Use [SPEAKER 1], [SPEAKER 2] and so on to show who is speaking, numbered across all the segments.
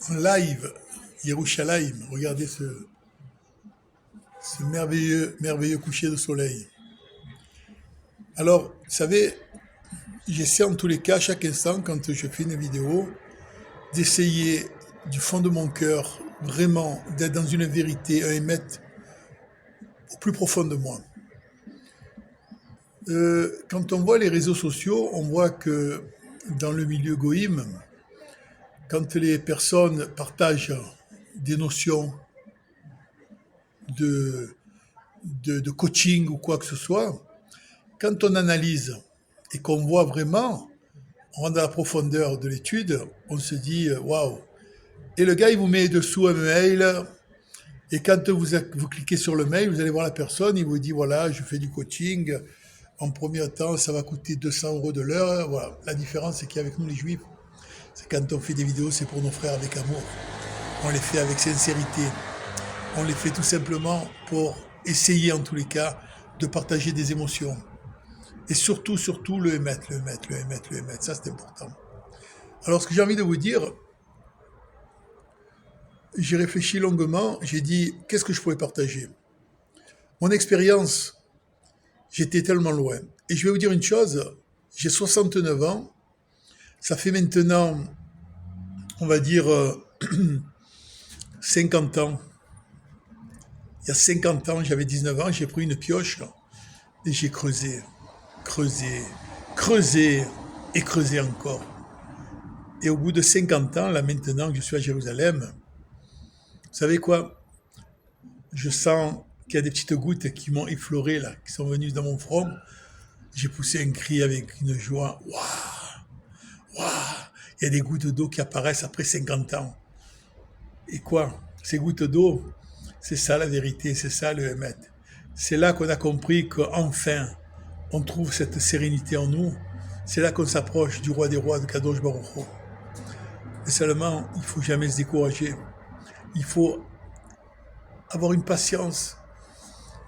[SPEAKER 1] en live Yerushalayim. Regardez ce merveilleux coucher de soleil. Alors, vous savez, j'essaie en tous les cas, à chaque instant, quand je fais une vidéo, d'essayer du fond de mon cœur, vraiment, d'être dans une vérité, un émet au plus profond de moi. Quand on voit les réseaux sociaux, on voit que dans le milieu goïm, quand les personnes partagent des notions de coaching ou quoi que ce soit, quand on analyse et qu'on voit vraiment, on rentre dans la profondeur de l'étude, on se dit waouh. Et le gars, il vous met dessous un mail, et quand vous cliquez sur le mail, vous allez voir la personne, il vous dit voilà, je fais du coaching, en premier temps, ça va coûter 200 € de l'heure. Voilà. La différence, c'est qu'avec nous, les juifs, c'est quand on fait des vidéos, c'est pour nos frères avec amour. On les fait avec sincérité. On les fait tout simplement pour essayer, en tous les cas, de partager des émotions. Et surtout, le émettre. Ça, c'est important. Alors, ce que j'ai envie de vous dire, j'ai réfléchi longuement, j'ai dit, qu'est-ce que je pourrais partager? Mon expérience, j'étais tellement loin. Et je vais vous dire une chose, j'ai 69 ans, ça fait maintenant, on va dire, 50 ans. Il y a 50 ans, j'avais 19 ans, j'ai pris une pioche et j'ai creusé et creusé encore. Et au bout de 50 ans, là maintenant que je suis à Jérusalem, vous savez quoi? Je sens qu'il y a des petites gouttes qui m'ont effleuré là, qui sont venues dans mon front. J'ai poussé un cri avec une joie. Waouh! Il y a des gouttes d'eau qui apparaissent après 50 ans. Et quoi? Ces gouttes d'eau, c'est ça la vérité, c'est ça le Hémet. C'est là qu'on a compris qu'enfin, on trouve cette sérénité en nous. C'est là qu'on s'approche du roi des rois, de Kadosh Baruch Hu. Et seulement, il ne faut jamais se décourager. Il faut avoir une patience.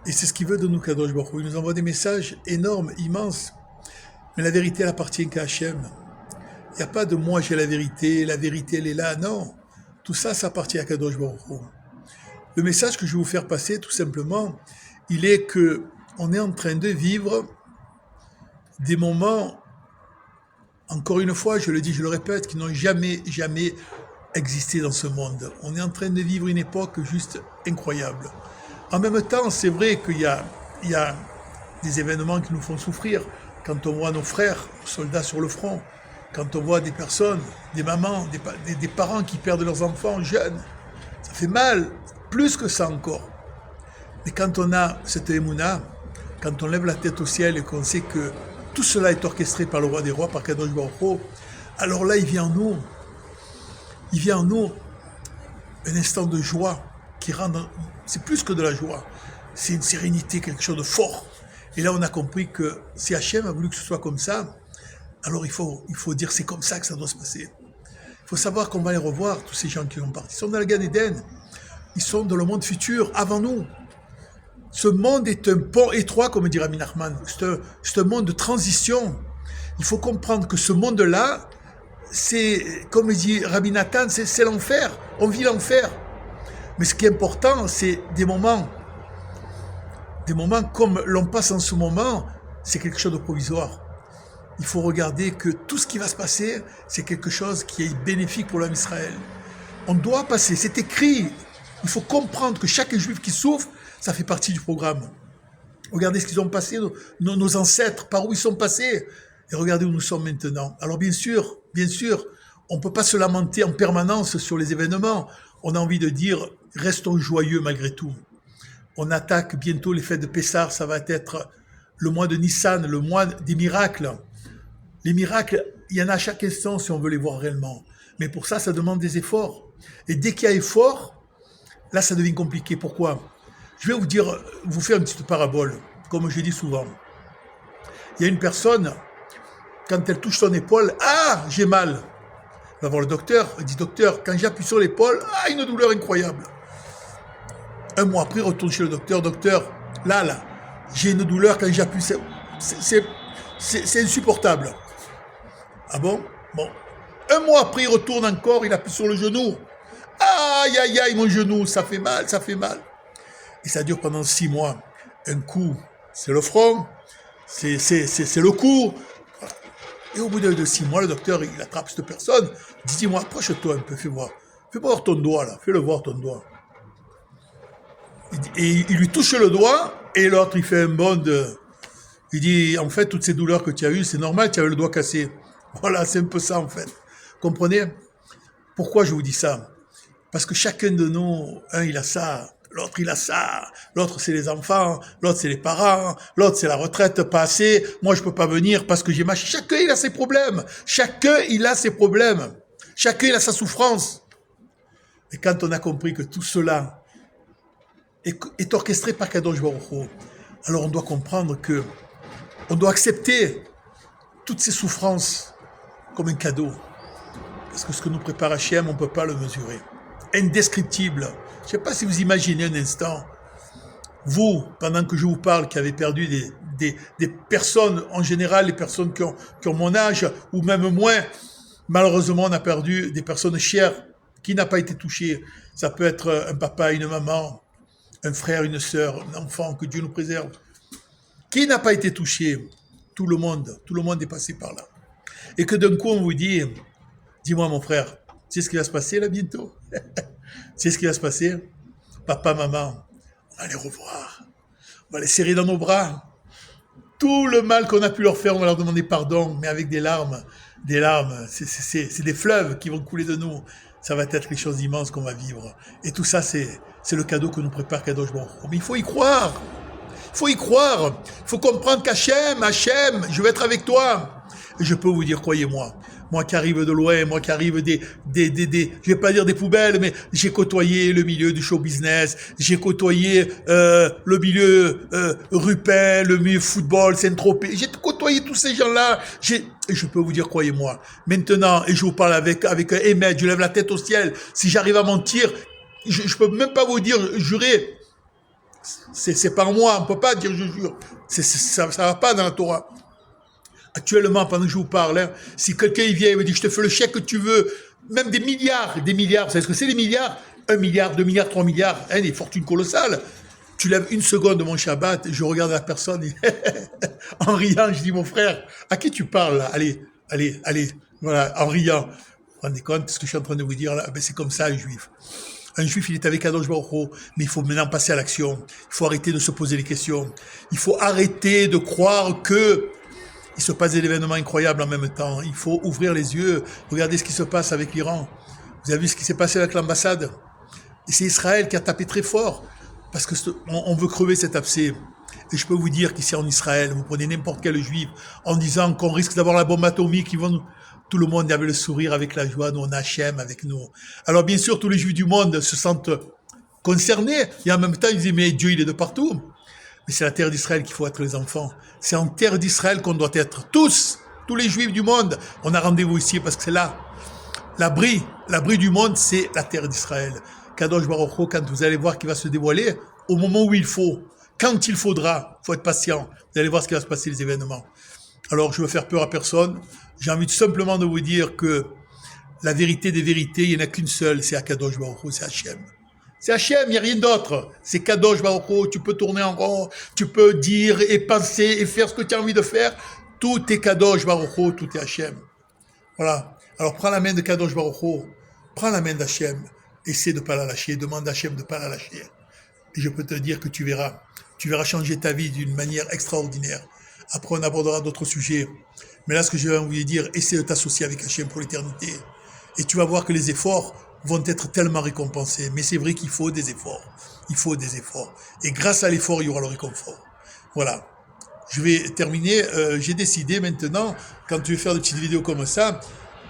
[SPEAKER 1] Et c'est ce qu'il veut de nous, Kadosh Baruch Hu. Il nous envoie des messages énormes, immenses. Mais la vérité, elle appartient qu'à Hachem. Il n'y a pas de moi, j'ai la vérité elle est là. Non. Tout ça, ça appartient à Kadosh Baruch Hu. Le message que je vais vous faire passer, tout simplement, il est que on est en train de vivre des moments, encore une fois, je le dis, je le répète, qui n'ont jamais existé dans ce monde. On est en train de vivre une époque juste incroyable. En même temps, c'est vrai qu'il y a des événements qui nous font souffrir. Quand on voit nos frères, soldats sur le front, quand on voit des personnes, des mamans, des parents qui perdent leurs enfants jeunes, ça fait mal, plus que ça encore. Mais quand on a cette émouna, quand on lève la tête au ciel et qu'on sait que tout cela est orchestré par le roi des rois, par Kadosh Baruch Hu, alors là, il vient en nous un instant de joie qui rend, c'est plus que de la joie, c'est une sérénité, quelque chose de fort. Et là, on a compris que si Hachem a voulu que ce soit comme ça, alors il faut dire c'est comme ça que ça doit se passer. Il faut savoir qu'on va les revoir, tous ces gens qui sont partis. Ils sont dans le Gan Eden, ils sont dans le monde futur, avant nous. Ce monde est un pont étroit, comme dit Rabbi Nachman. C'est un monde de transition. Il faut comprendre que ce monde-là, c'est, comme dit Rabbi Nathan, c'est l'enfer. On vit l'enfer. Mais ce qui est important, c'est des moments comme l'on passe en ce moment, c'est quelque chose de provisoire. Il faut regarder que tout ce qui va se passer, c'est quelque chose qui est bénéfique pour l'homme Israël. On doit passer, c'est écrit. Il faut comprendre que chaque juif qui souffre, ça fait partie du programme. Regardez ce qu'ils ont passé, nos ancêtres, par où ils sont passés, et regardez où nous sommes maintenant. Alors bien sûr, on ne peut pas se lamenter en permanence sur les événements. On a envie de dire, restons joyeux malgré tout. On attaque bientôt les fêtes de Pessah, ça va être le mois de Nissan, le mois des miracles. Les miracles, il y en a à chaque instant si on veut les voir réellement. Mais pour ça, ça demande des efforts. Et dès qu'il y a effort, là, ça devient compliqué. Pourquoi? Je vais vous faire une petite parabole, comme je dis souvent. Il y a une personne, quand elle touche son épaule, ah, j'ai mal. Elle va voir le docteur, elle dit, docteur, quand j'appuie sur l'épaule, ah, une douleur incroyable. Un mois après, il retourne chez le docteur, docteur, là, j'ai une douleur quand j'appuie, c'est insupportable. Ah bon? Bon. Un mois après, il retourne encore, il appuie sur le genou. Aïe, aïe, aïe, mon genou, ça fait mal, ça fait mal. Et ça dure pendant 6 mois. Un coup, c'est le front, c'est le cou. Et au bout de 6 mois, le docteur, il attrape cette personne, il dit, dis-moi, approche-toi un peu, fais-moi. Fais-moi voir ton doigt, là, fais-le voir ton doigt. Et il lui touche le doigt, et l'autre, il fait un bond de... Il dit, en fait, toutes ces douleurs que tu as eues, c'est normal, tu avais le doigt cassé. Voilà, c'est un peu ça, en fait. Comprenez? Pourquoi je vous dis ça? Parce que chacun de nous, un, il a ça, l'autre, il a ça, l'autre, c'est les enfants, l'autre, c'est les parents, l'autre, c'est la retraite pas assez, moi, je peux pas venir parce que j'ai ma... Chacun, il a ses problèmes. Chacun, il a ses problèmes. Chacun, il a sa souffrance. Et quand on a compris que tout cela est orchestré par Kadosh Baruch Hu, alors on doit comprendre que on doit accepter toutes ces souffrances comme un cadeau. Parce que ce que nous prépare Hachem, on ne peut pas le mesurer. Indescriptible. Je ne sais pas si vous imaginez un instant, vous, pendant que je vous parle, qui avez perdu des personnes, en général, les personnes qui ont mon âge, ou même moins, malheureusement, on a perdu des personnes chères qui n'ont pas été touchées. Ça peut être un papa, une maman, un frère, une sœur, un enfant, que Dieu nous préserve. Qui n'a pas été touché? Tout le monde est passé par là. Et que d'un coup, on vous dit, dis-moi mon frère, tu sais ce qui va se passer là bientôt? Tu sais ce qui va se passer? Papa, maman, on va les revoir. On va les serrer dans nos bras. Tout le mal qu'on a pu leur faire, on va leur demander pardon, mais avec des larmes. Des larmes, c'est des fleuves qui vont couler de nous. Ça va être les choses immenses qu'on va vivre. Et tout ça, c'est le cadeau que nous prépare Kadosh Baruch Hu. Mais il faut y croire. Il faut y croire. Il faut comprendre qu'Hachem, je vais être avec toi. Et je peux vous dire, croyez-moi, moi qui arrive de loin, moi qui arrive je vais pas dire des poubelles, mais j'ai côtoyé le milieu du show business, j'ai côtoyé le milieu Rupin, le milieu football, Saint-Tropez, j'ai côtoyé tous ces gens-là. Et je peux vous dire, croyez-moi, maintenant, et je vous parle avec un émet, je lève la tête au ciel, si j'arrive à mentir, je peux même pas vous dire, jurer. C'est par moi, on peut pas dire je jure. Ça va pas dans la Torah. Actuellement, pendant que je vous parle, hein, si quelqu'un vient et me dit je te fais le chèque que tu veux, même des milliards, vous savez ce que c'est des milliards? 1 milliard, 2 milliards, 3 milliards, hein, des fortunes colossales. Tu lèves une seconde de mon Shabbat, je regarde la personne et en riant, je dis mon frère, à qui tu parles là? Allez, voilà, en riant. Vous vous rendez compte ce que je suis en train de vous dire là? Ben, c'est comme ça un juif. Un juif, il est avec Kadosh Baruch Hu, mais il faut maintenant passer à l'action. Il faut arrêter de se poser les questions. Il faut arrêter de croire que il se passe des événements incroyables en même temps. Il faut ouvrir les yeux. Regardez ce qui se passe avec l'Iran. Vous avez vu ce qui s'est passé avec l'ambassade? Et c'est Israël qui a tapé très fort parce que on veut crever cet abcès. Et je peux vous dire qu'ici en Israël, vous prenez n'importe quel juif en disant qu'on risque d'avoir la bombe atomique, tout le monde avait le sourire avec la joie, nous on a Hachem avec nous. Alors bien sûr, tous les juifs du monde se sentent concernés, et en même temps ils disent mais Dieu il est de partout. Mais c'est la terre d'Israël qu'il faut être les enfants. C'est en terre d'Israël qu'on doit être tous les juifs du monde. On a rendez-vous ici parce que c'est là. L'abri du monde, c'est la terre d'Israël. Kadosh Baruch Hu, quand vous allez voir qu'il va se dévoiler, au moment où il faut, quand il faudra, il faut être patient. Vous allez voir ce qui va se passer, les événements. Alors, je veux faire peur à personne. J'ai envie simplement de vous dire que la vérité des vérités, il n'y en a qu'une seule, c'est Kadosh Baruch Hu, c'est Hachem. C'est Hachem, il n'y a rien d'autre. C'est Kadosh Baruch Hu, tu peux tourner en rond, tu peux dire et penser et faire ce que tu as envie de faire. Tout est Kadosh Baruch Hu, tout est Hachem. Voilà. Alors prends la main de Kadosh Baruch Hu, prends la main d'Hachem, essaie de ne pas la lâcher, demande à Hachem de ne pas la lâcher. Et je peux te dire que tu verras changer ta vie d'une manière extraordinaire. Après, on abordera d'autres sujets. Mais là, ce que j'ai envie de dire, essaie de t'associer avec Hachem pour l'éternité. Et tu vas voir que les efforts vont être tellement récompensés. Mais c'est vrai qu'il faut des efforts. Il faut des efforts. Et grâce à l'effort, il y aura le réconfort. Voilà. Je vais terminer. J'ai décidé maintenant, quand tu veux faire des petites vidéos comme ça,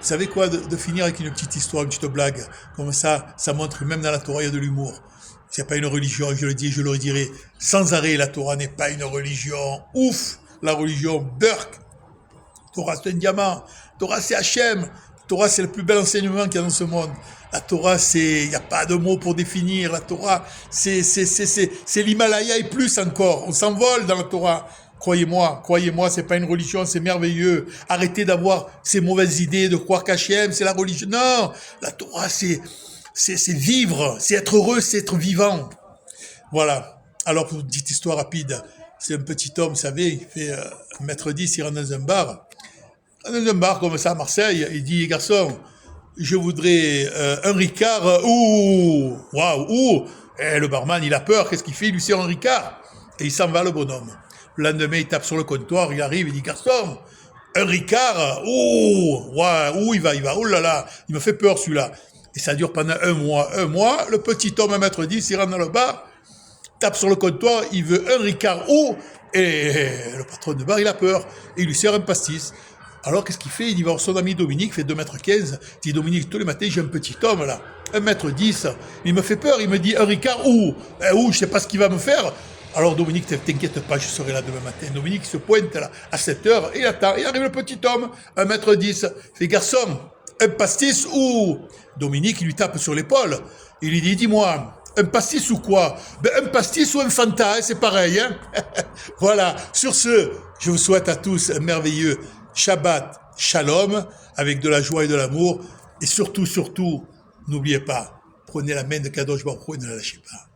[SPEAKER 1] vous savez quoi, de finir avec une petite histoire, une petite blague. Comme ça montre que même dans la Torah, il y a de l'humour. C'est pas une religion, je le dis et je le redirai sans arrêt, la Torah n'est pas une religion. Ouf, la religion, Burk. Torah, c'est un diamant. Torah, c'est Hachem. Torah, c'est le plus bel enseignement qu'il y a dans ce monde. La Torah, il n'y a pas de mots pour définir. La Torah, c'est l'Himalaya et plus encore. On s'envole dans la Torah. Croyez-moi, c'est pas une religion, c'est merveilleux. Arrêtez d'avoir ces mauvaises idées, de croire qu'Hachem, c'est la religion. Non, la Torah, c'est vivre, c'est être heureux, c'est être vivant. Voilà. Alors, pour une petite histoire rapide, c'est un petit homme, vous savez, il fait 1m10, il rentre dans un bar. Dans un bar comme ça à Marseille, il dit, garçon, je voudrais un Ricard, ouh, waouh, ouh. Et le barman, il a peur, qu'est-ce qu'il fait? Il lui sert un Ricard. Et il s'en va, le bonhomme. Le lendemain, il tape sur le comptoir, il arrive, il dit, garçon, un Ricard, ouh, ouais, ouh, il va, oh là là, il me fait peur celui-là. Et ça dure pendant un mois, le petit homme, 1m10, il rentre dans le bar, tape sur le comptoir, il veut un Ricard haut, et le patron de bar, il a peur, et il lui sert un pastis. Alors, qu'est-ce qu'il fait? Il dit voir son ami Dominique, il fait 2m15, il dit, Dominique, tous les matins, j'ai un petit homme, là, 1m10, il me fait peur, il me dit, un Ricard où? Où, je sais pas ce qu'il va me faire. Alors, Dominique, t'inquiète pas, je serai là demain matin. Dominique se pointe, là, à 7h, et il attend, et arrive le petit homme, 1m10, il fait, garçon, un pastis ou? Dominique, il lui tape sur l'épaule, il lui dit, dis-moi, un pastis ou quoi? Ben, un pastis ou un Fanta, hein, c'est pareil. Hein. Voilà. Sur ce, je vous souhaite à tous un merveilleux Shabbat Shalom, avec de la joie et de l'amour. Et surtout, n'oubliez pas, prenez la main de Kadosh Baruch Hu et ne la lâchez pas.